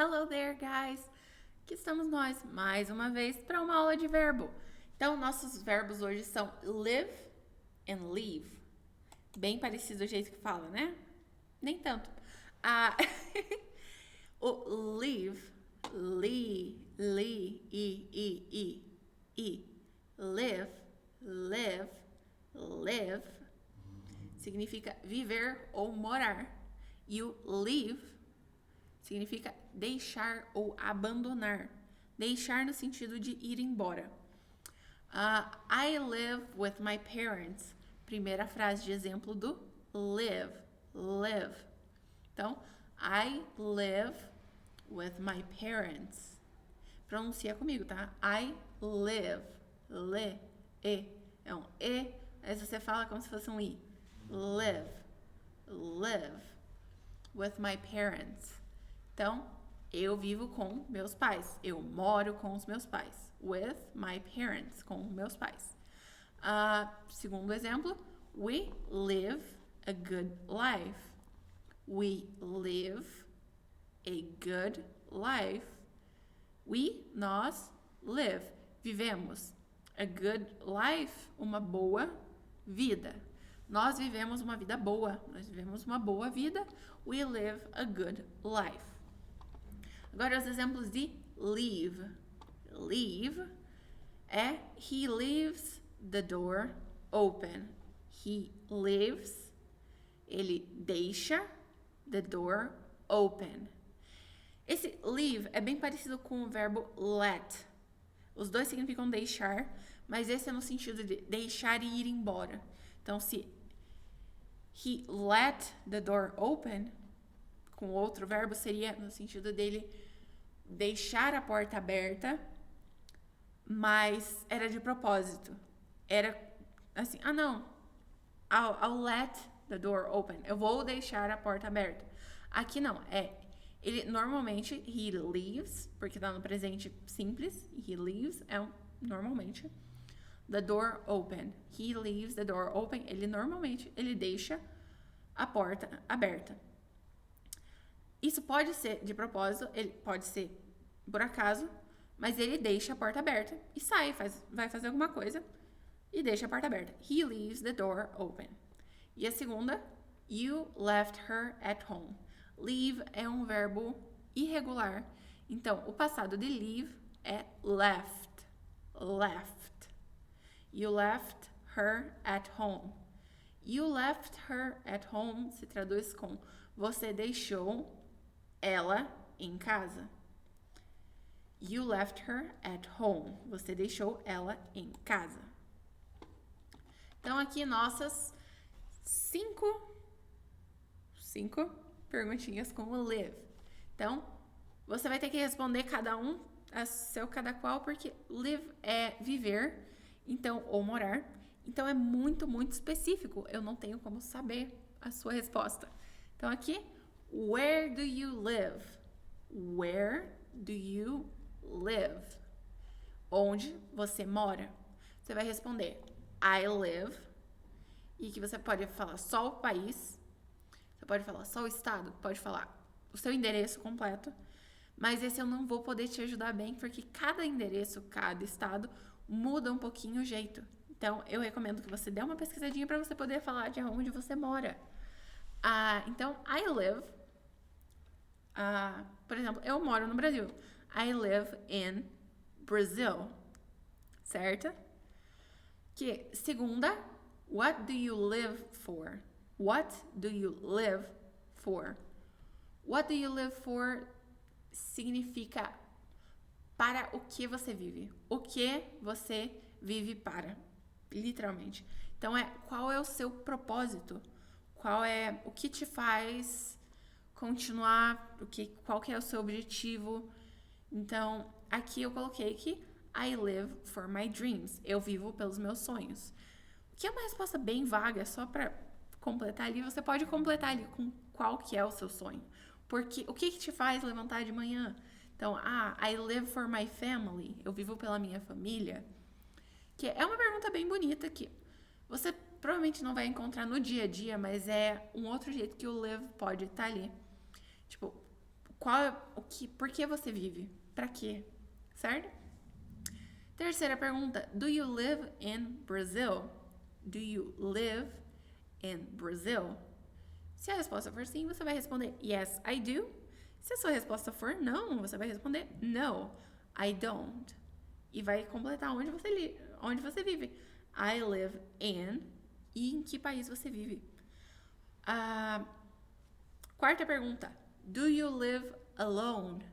Hello there, guys! Aqui estamos nós, mais uma vez, para uma aula de verbo. Então, nossos verbos hoje são live and leave. Bem parecido do jeito que fala, né? Nem tanto. Ah, o live, live, live, significa viver ou morar. E o leave significa deixar ou abandonar. Deixar no sentido de ir embora. I live with my parents. Primeira frase de exemplo do live. Então, I live with my parents. Pronuncia comigo, tá? I live. É um E. Aí você fala como se fosse um I. Live with my parents. Então, eu vivo com meus pais. Eu moro com os meus pais. With my parents. Com meus pais. Segundo exemplo, we live a good life. We live a good life. Nós, live, vivemos. A good life, uma boa vida. Nós vivemos uma vida boa. Nós vivemos uma boa vida. We live a good life. Agora, os exemplos de leave. Leave é he leaves the door open. He leaves, ele deixa the door open. Esse leave é bem parecido com o verbo let. Os dois significam deixar, mas esse é no sentido de deixar e ir embora. Então, se he let the door open, com outro verbo, seria no sentido dele deixar a porta aberta, mas era de propósito. Era assim, não, I'll let the door open. Eu vou deixar a porta aberta. Aqui não, ele normalmente, he leaves, porque tá no presente simples, he leaves, normalmente, the door open. He leaves the door open, ele deixa a porta aberta. Isso pode ser de propósito, ele pode ser por acaso, mas ele deixa a porta aberta e sai, vai fazer alguma coisa e deixa a porta aberta. He leaves the door open. E a segunda, you left her at home. Leave é um verbo irregular. Então, o passado de leave é left. You left her at home. You left her at home se traduz com você deixou ela em casa. You left her at home. Você deixou ela em casa. Então, aqui nossas cinco perguntinhas com o live. Então, você vai ter que responder cada qual, porque live é viver, então, ou morar. Então, é muito, muito específico. Eu não tenho como saber a sua resposta. Então, aqui, where do you live? Where do you live? Onde você mora? Você vai responder I live. E que você pode falar só o país. Você pode falar só o estado. Pode falar o seu endereço completo. Mas esse eu não vou poder te ajudar bem, porque cada endereço, cada estado muda um pouquinho o jeito. Então, eu recomendo que você dê uma pesquisadinha para você poder falar de onde você mora. Então, I live. Por exemplo, eu moro no Brasil. I live in Brazil. Certo? Que segunda, what do you live for? What do you live for? What do you live for significa para o que você vive. O que você vive para. Literalmente. Então, qual é o seu propósito? O que te faz continuar? Qual que é o seu objetivo? Então, aqui eu coloquei que I live for my dreams. Eu vivo pelos meus sonhos. O que é uma resposta bem vaga, só para completar ali. Você pode completar ali com qual que é o seu sonho. Porque o que te faz levantar de manhã? Então, I live for my family. Eu vivo pela minha família. Que é uma pergunta bem bonita que você provavelmente não vai encontrar no dia a dia, mas é um outro jeito que o live pode estar ali. Tipo, Por que você vive? Pra quê? Certo? Terceira pergunta. Do you live in Brazil? Do you live in Brazil? Se a resposta for sim, você vai responder yes, I do. Se a sua resposta for não, você vai responder no, I don't. E vai completar onde você vive. I live in. E em que país você vive? Quarta pergunta. Do you live alone?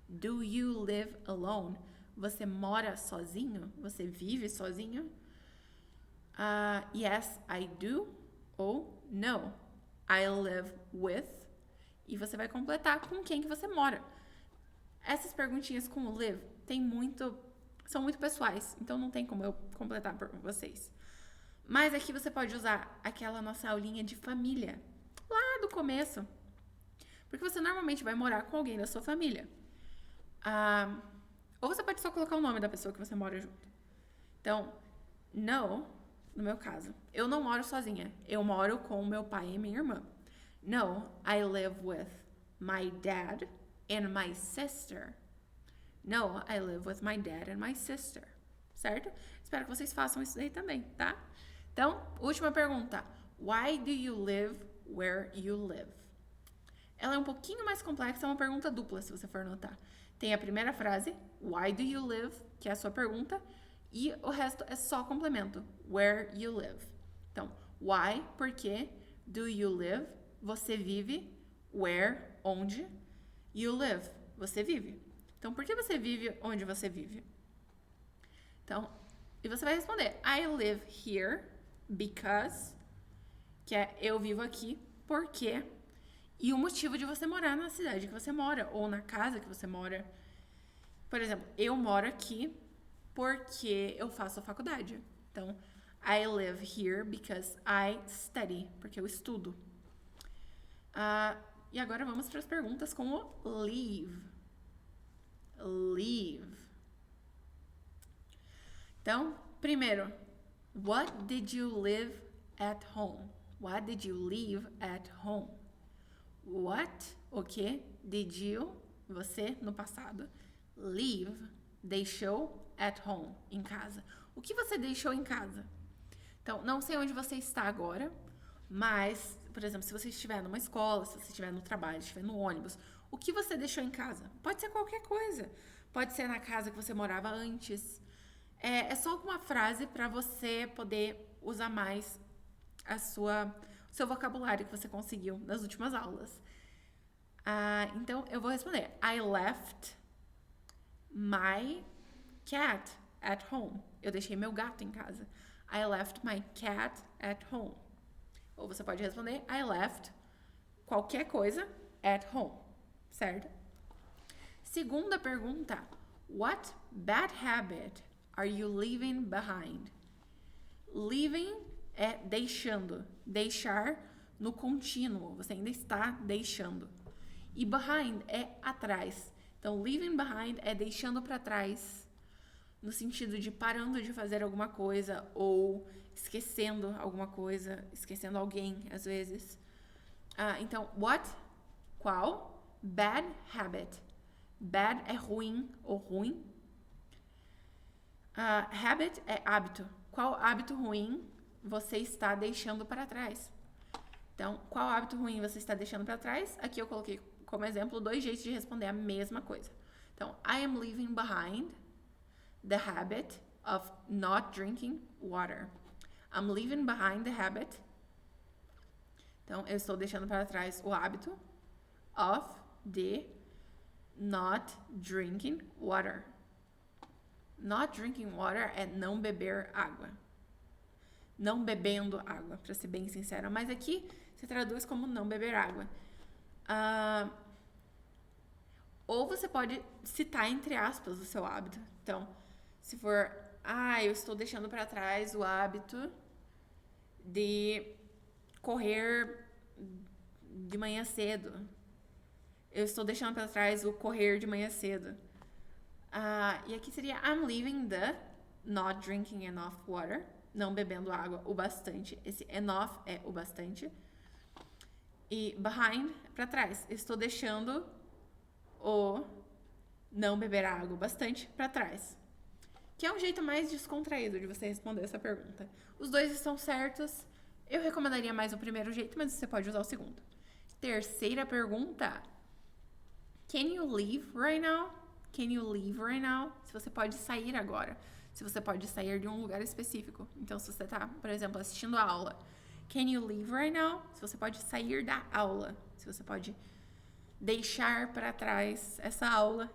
Do you live alone? Você mora sozinho? Você vive sozinho? Yes, I do. Ou no, I live with. E você vai completar com quem que você mora. Essas perguntinhas com o live são muito pessoais, então não tem como eu completar por vocês. Mas aqui você pode usar aquela nossa aulinha de família, lá do começo. Porque você normalmente vai morar com alguém da sua família. Ou você pode só colocar o nome da pessoa que você mora junto. Então, no meu caso, eu não moro sozinha. Eu moro com meu pai e minha irmã. No, I live with my dad and my sister. No, I live with my dad and my sister. Certo? Espero que vocês façam isso daí também, tá? Então, última pergunta. Why do you live where you live? Ela é um pouquinho mais complexa, é uma pergunta dupla, se você for notar. Tem a primeira frase, why do you live, que é a sua pergunta, e o resto é só complemento, where you live. Então, why, por quê, do you live, você vive, where, onde, you live, você vive. Então, por que você vive onde você vive? Então, e você vai responder, I live here because, que é eu vivo aqui, porque, e o motivo de você morar na cidade que você mora, ou na casa que você mora. Por exemplo, eu moro aqui porque eu faço a faculdade. Então, I live here because I study, porque eu estudo. E agora vamos para as perguntas com o leave. Leave. Então, primeiro, what did you live at home? What did you leave at home? What, o que, did you, você, no passado, leave, deixou at home, em casa. O que você deixou em casa? Então, não sei onde você está agora, mas, por exemplo, se você estiver numa escola, se você estiver no trabalho, se estiver no ônibus, o que você deixou em casa? Pode ser qualquer coisa. Pode ser na casa que você morava antes. É só uma frase para você poder usar mais o seu vocabulário que você conseguiu nas últimas aulas. Então, eu vou responder. I left my cat at home. Eu deixei meu gato em casa. I left my cat at home. Ou você pode responder, I left qualquer coisa at home. Certo? Segunda pergunta. What bad habit are you leaving behind? Leaving é deixando. Deixar no contínuo. Você ainda está deixando. E behind é atrás. Então, leaving behind é deixando para trás. No sentido de parando de fazer alguma coisa ou esquecendo alguma coisa, esquecendo alguém, às vezes. Então, what? Qual? Bad habit. Bad é ruim ou ruim. Habit é hábito. Qual hábito ruim você está deixando para trás? Então, qual hábito ruim você está deixando para trás? Aqui eu coloquei como exemplo 2 jeitos de responder a mesma coisa. Então, I am leaving behind the habit of not drinking water. I'm leaving behind the habit. Então, eu estou deixando para trás o hábito de not drinking water. Not drinking water é não beber água. Não bebendo água, para ser bem sincera. Mas aqui se traduz como não beber água. Ou você pode citar entre aspas o seu hábito. Então, se for, eu estou deixando para trás o hábito de correr de manhã cedo. Eu estou deixando para trás o correr de manhã cedo. E aqui seria I'm leaving the not drinking enough water. Não bebendo água o bastante. Esse enough é o bastante. E behind, para trás. Estou deixando ou não beber água bastante para trás. Que é um jeito mais descontraído de você responder essa pergunta. Os dois estão certos. Eu recomendaria mais o primeiro jeito, mas você pode usar o segundo. Terceira pergunta. Can you leave right now? Can you leave right now? Se você pode sair agora. Se você pode sair de um lugar específico. Então, se você está, por exemplo, assistindo a aula. Can you leave right now? Se você pode sair da aula. Se você pode deixar para trás essa aula.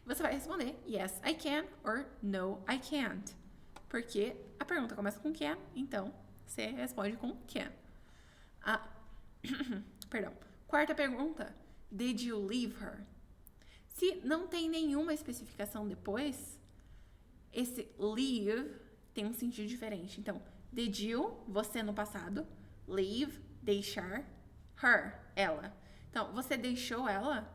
Você vai responder yes, I can or no, I can't. Porque a pergunta começa com can, então você responde com can. Perdão. Quarta pergunta. Did you leave her? Se não tem nenhuma especificação depois, esse leave tem um sentido diferente. Então, did you, você no passado, leave, deixar, her, ela. Então, você deixou ela?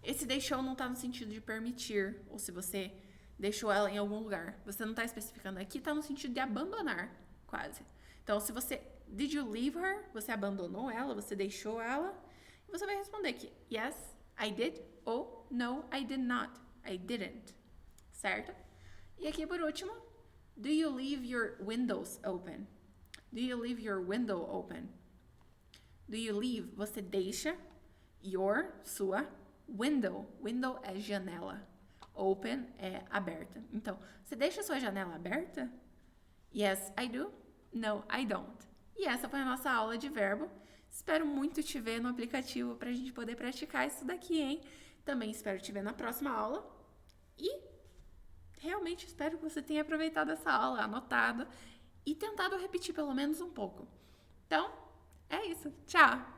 Esse deixou não tá no sentido de permitir, ou se você deixou ela em algum lugar. Você não tá especificando aqui, tá no sentido de abandonar, quase. Então, se você, did you leave her? Você abandonou ela, você deixou ela. E você vai responder que yes, I did, ou no, I did not, I didn't. Certo? E aqui por último, do you leave your windows open? Do you leave your window open? Do you leave, você deixa your, sua, window. Window é janela. Open é aberta. Então, você deixa a sua janela aberta? Yes, I do. No, I don't. E essa foi a nossa aula de verbo. Espero muito te ver no aplicativo para a gente poder praticar isso daqui, hein? Também espero te ver na próxima aula. E realmente espero que você tenha aproveitado essa aula, anotado e tentado repetir pelo menos um pouco. Então, é isso. Tchau!